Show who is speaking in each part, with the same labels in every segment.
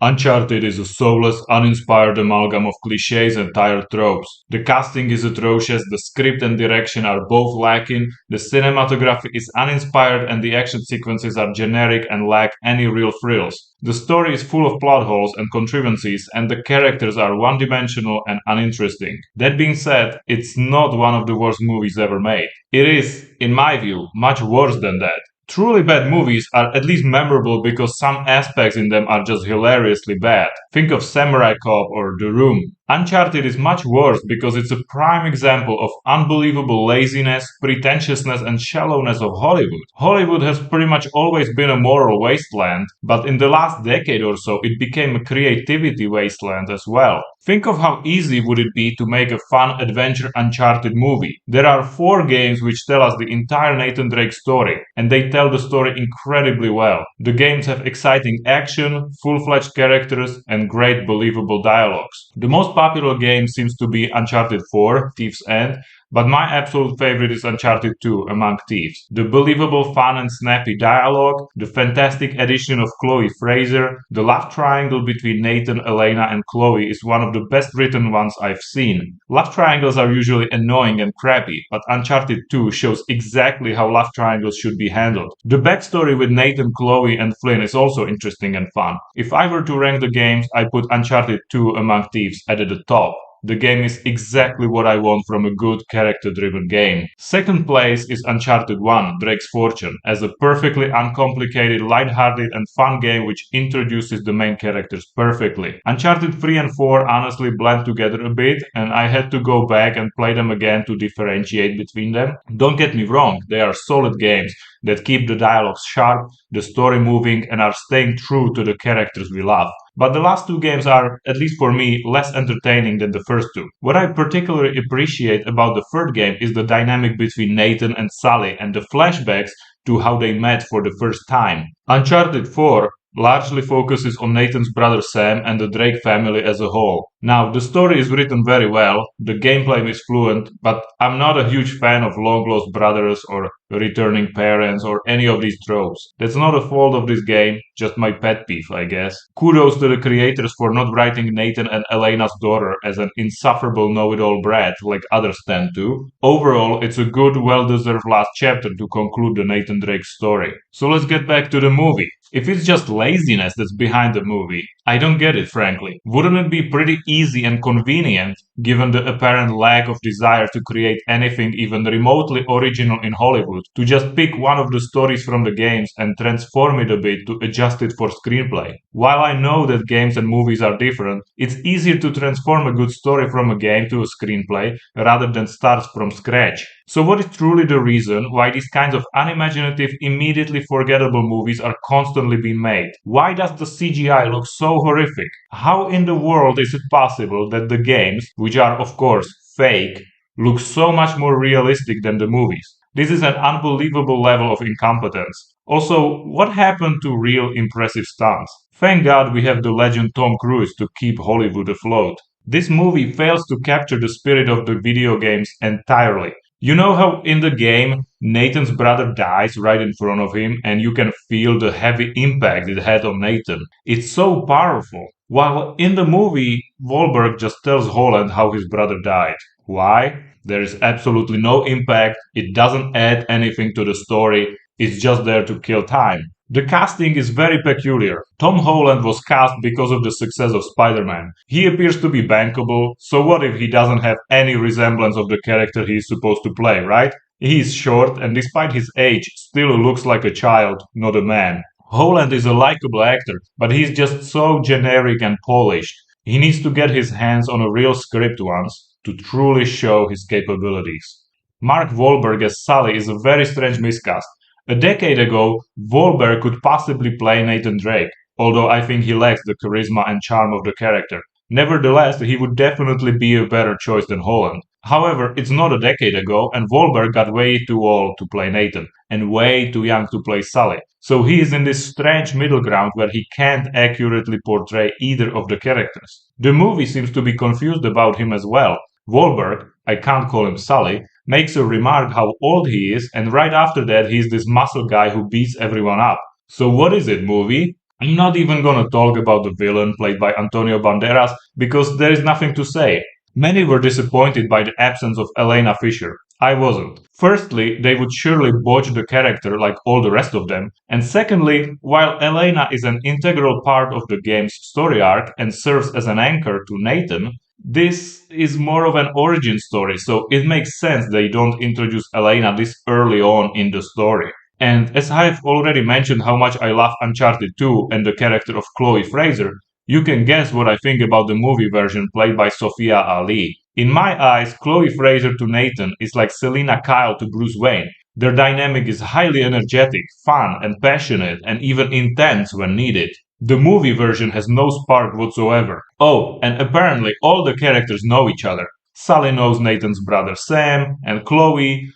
Speaker 1: Uncharted is a soulless, uninspired amalgam of cliches and tired tropes. The casting is atrocious, the script and direction are both lacking, the cinematography is uninspired, and the action sequences are generic and lack any real thrills. The story is full of plot holes and contrivances, and the characters are one-dimensional and uninteresting. That being said, it's not one of the worst movies ever made. It is, in my view, much worse than that. Truly bad movies are at least memorable because some aspects in them are just hilariously bad. Think of Samurai Cop or The Room. Uncharted is much worse because it's a prime example of unbelievable laziness, pretentiousness, and shallowness of Hollywood. Hollywood has pretty much always been a moral wasteland, but in the last decade or so it became a creativity wasteland as well. Think of how easy would it be to make a fun adventure Uncharted movie. There are 4 games which tell us the entire Nathan Drake story, and they tell the story incredibly well. The games have exciting action, full-fledged characters, and great believable dialogues. The most popular game seems to be Uncharted 4, Thief's End, but my absolute favorite is Uncharted 2, Among Thieves. The believable, fun and snappy dialogue, the fantastic addition of Chloe Fraser, the love triangle between Nathan, Elena and Chloe is one of the best written ones I've seen. Love triangles are usually annoying and crappy, but Uncharted 2 shows exactly how love triangles should be handled. The backstory with Nathan, Chloe and Flynn is also interesting and fun. If I were to rank the games, I put Uncharted 2, Among Thieves at the top. The game is exactly what I want from a good character-driven game. Second place is Uncharted 1, Drake's Fortune, as a perfectly uncomplicated, lighthearted and fun game which introduces the main characters perfectly. Uncharted 3 and 4 honestly blend together a bit, and I had to go back and play them again to differentiate between them. Don't get me wrong, they are solid games that keep the dialogues sharp, the story moving, and are staying true to the characters we love. But the last 2 games are, at least for me, less entertaining than the first 2. What I particularly appreciate about the third game is the dynamic between Nathan and Sully and the flashbacks to how they met for the first time. Uncharted 4 largely focuses on Nathan's brother Sam and the Drake family as a whole. Now, the story is written very well, the gameplay is fluent, but I'm not a huge fan of long-lost brothers or returning parents or any of these tropes. That's not a fault of this game, just my pet peeve, I guess. Kudos to the creators for not writing Nathan and Elena's daughter as an insufferable know-it-all brat like others tend to. Overall, it's a good, well-deserved last chapter to conclude the Nathan Drake story. So let's get back to the movie. If it's just laziness that's behind the movie, I don't get it, frankly. Wouldn't it be pretty easy and convenient, given the apparent lack of desire to create anything even remotely original in Hollywood, to just pick one of the stories from the games and transform it a bit to adjust it for screenplay? While I know that games and movies are different, it's easier to transform a good story from a game to a screenplay rather than start from scratch. So what is truly the reason why these kinds of unimaginative, immediately forgettable movies are constantly being made? Why does the CGI look so horrific? How in the world is it possible that the games, which are of course fake, look so much more realistic than the movies? This is an unbelievable level of incompetence. Also, what happened to real impressive stunts? Thank God we have the legend Tom Cruise to keep Hollywood afloat. This movie fails to capture the spirit of the video games entirely. You know how in the game Nathan's brother dies right in front of him and you can feel the heavy impact it had on Nathan? It's so powerful. While in the movie, Wahlberg just tells Holland how his brother died. Why? There is absolutely no impact, it doesn't add anything to the story, it's just there to kill time. The casting is very peculiar. Tom Holland was cast because of the success of Spider-Man. He appears to be bankable, so what if he doesn't have any resemblance of the character he is supposed to play, right? He is short and despite his age still looks like a child, not a man. Holland is a likable actor, but he's just so generic and polished. He needs to get his hands on a real script once to truly show his capabilities. Mark Wahlberg as Sully is a very strange miscast. A decade ago, Wahlberg could possibly play Nathan Drake, although I think he lacks the charisma and charm of the character. Nevertheless, he would definitely be a better choice than Holland. However, it's not a decade ago, and Wahlberg got way too old to play Nathan, and way too young to play Sully. So he is in this strange middle ground where he can't accurately portray either of the characters. The movie seems to be confused about him as well. Wahlberg, I can't call him Sully, makes a remark how old he is, and right after that he's this muscle guy who beats everyone up. So what is it, movie? I'm not even gonna talk about the villain played by Antonio Banderas because there is nothing to say. Many were disappointed by the absence of Elena Fisher. I wasn't. Firstly, they would surely botch the character like all the rest of them, and secondly, while Elena is an integral part of the game's story arc and serves as an anchor to Nathan, this is more of an origin story, so it makes sense they don't introduce Elena this early on in the story. And as I've already mentioned how much I love Uncharted 2 and the character of Chloe Fraser, you can guess what I think about the movie version played by Sophia Ali. In my eyes, Chloe Fraser to Nathan is like Selina Kyle to Bruce Wayne. Their dynamic is highly energetic, fun, and passionate, and even intense when needed. The movie version has no spark whatsoever. Oh, and apparently all the characters know each other. Sally knows Nathan's brother Sam, and Chloe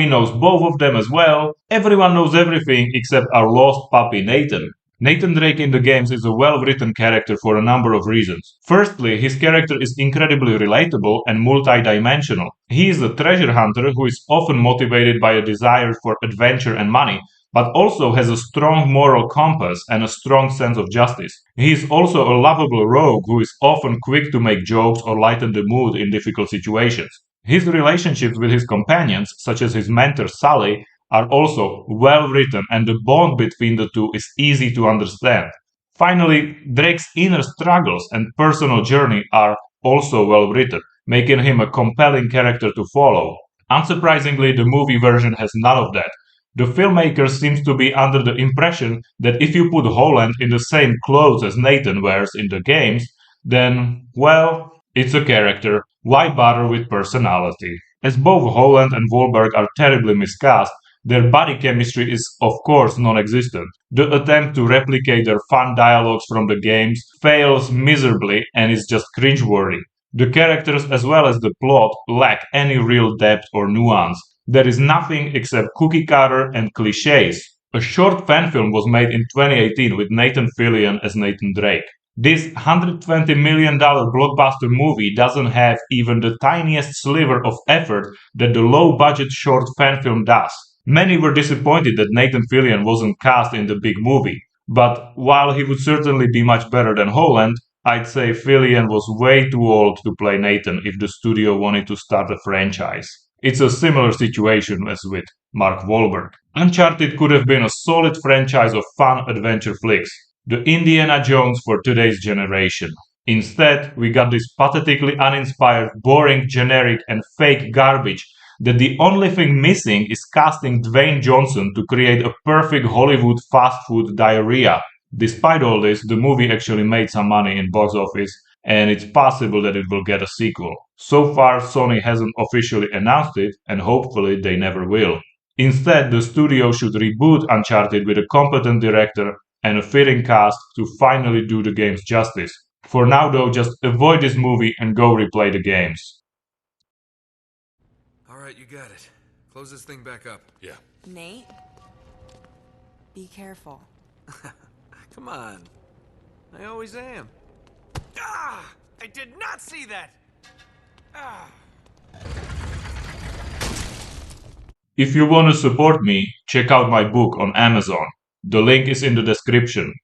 Speaker 1: knows both of them as well. Everyone knows everything except our lost puppy Nathan. Nathan Drake in the games is a well-written character for a number of reasons. Firstly, his character is incredibly relatable and multi-dimensional. He is a treasure hunter who is often motivated by a desire for adventure and money, but also has a strong moral compass and a strong sense of justice. He is also a lovable rogue who is often quick to make jokes or lighten the mood in difficult situations. His relationships with his companions, such as his mentor Sally, are also well written, and the bond between the two is easy to understand. Finally, Drake's inner struggles and personal journey are also well written, making him a compelling character to follow. Unsurprisingly, the movie version has none of that. The filmmaker seems to be under the impression that if you put Holland in the same clothes as Nathan wears in the games, then, well, it's a character. Why bother with personality? As both Holland and Wahlberg are terribly miscast, their body chemistry is, of course, non existent. The attempt to replicate their fun dialogues from the games fails miserably and is just cringeworthy. The characters, as well as the plot, lack any real depth or nuance. There is nothing except cookie cutter and cliches. A short fan film was made in 2018 with Nathan Fillion as Nathan Drake. This $120 million blockbuster movie doesn't have even the tiniest sliver of effort that the low budget short fan film does. Many were disappointed that Nathan Fillion wasn't cast in the big movie, but while he would certainly be much better than Holland, I'd say Fillion was way too old to play Nathan if the studio wanted to start a franchise. It's a similar situation as with Mark Wahlberg. Uncharted could have been a solid franchise of fun adventure flicks, the Indiana Jones for today's generation. Instead, we got this pathetically uninspired, boring, generic, and fake garbage that the only thing missing is casting Dwayne Johnson to create a perfect Hollywood fast food diarrhea. Despite all this, the movie actually made some money in box office, and it's possible that it will get a sequel. So far, Sony hasn't officially announced it, and hopefully they never will. Instead, the studio should reboot Uncharted with a competent director and a fitting cast to finally do the games justice. For now, though, just avoid this movie and go replay the games.
Speaker 2: Alright, you got it. Close this thing back up.
Speaker 3: Yeah.
Speaker 4: Nate, be careful.
Speaker 2: Come on. I always am. Ah! I did not see that! Ah!
Speaker 1: If you want to support me, check out my book on Amazon. The link is in the description.